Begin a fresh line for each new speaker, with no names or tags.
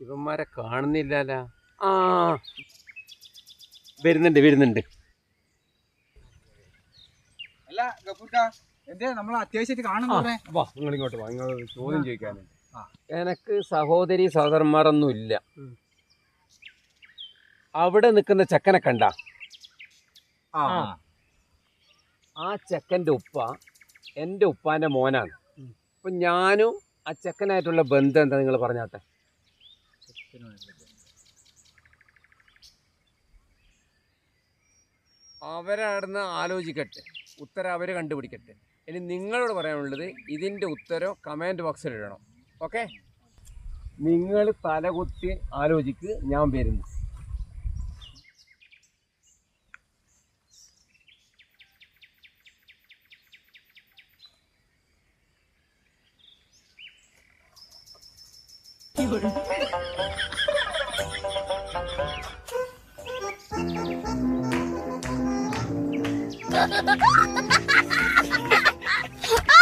ഇവന്മാരെ കാണുന്നില്ലല്ലോ. ആ വരുന്നുണ്ട്.
അല്ല ഗഫൂർക്ക, എന്തേ നമ്മൾ അത്യാവശ്യമായിട്ട് കാണുന്നു.
നിങ്ങൾ ഇങ്ങോട്ട് വാ, നിങ്ങൾ ചോദ്യം ചോദിക്കാനുണ്ട്. എനക്ക് സഹോദരി സഹോദരന്മാരൊന്നും ഇല്ല. അവിടെ നിൽക്കുന്ന ചെക്കനെ കണ്ട? ആ ചെക്കൻ്റെ ഉപ്പ എൻ്റെ ഉപ്പാൻ്റെ മോനാണ്. അപ്പൊ ഞാനും ആ ചെക്കനായിട്ടുള്ള ബന്ധം എന്താ നിങ്ങൾ പറഞ്ഞാട്ടെ? അവരവിടുന്ന് ആലോചിക്കട്ടെ, ഉത്തരം അവർ കണ്ടുപിടിക്കട്ടെ. ഇനി നിങ്ങളോട് പറയാനുള്ളത് ഇതിൻ്റെ ഉത്തരം കമൻറ്റ് ബോക്സിൽ ഇടണം. ഓക്കെ, നിങ്ങൾ തലകുത്തി ആലോചിക്ക്, ഞാൻ വരുന്നു.
Ha ha ha ha!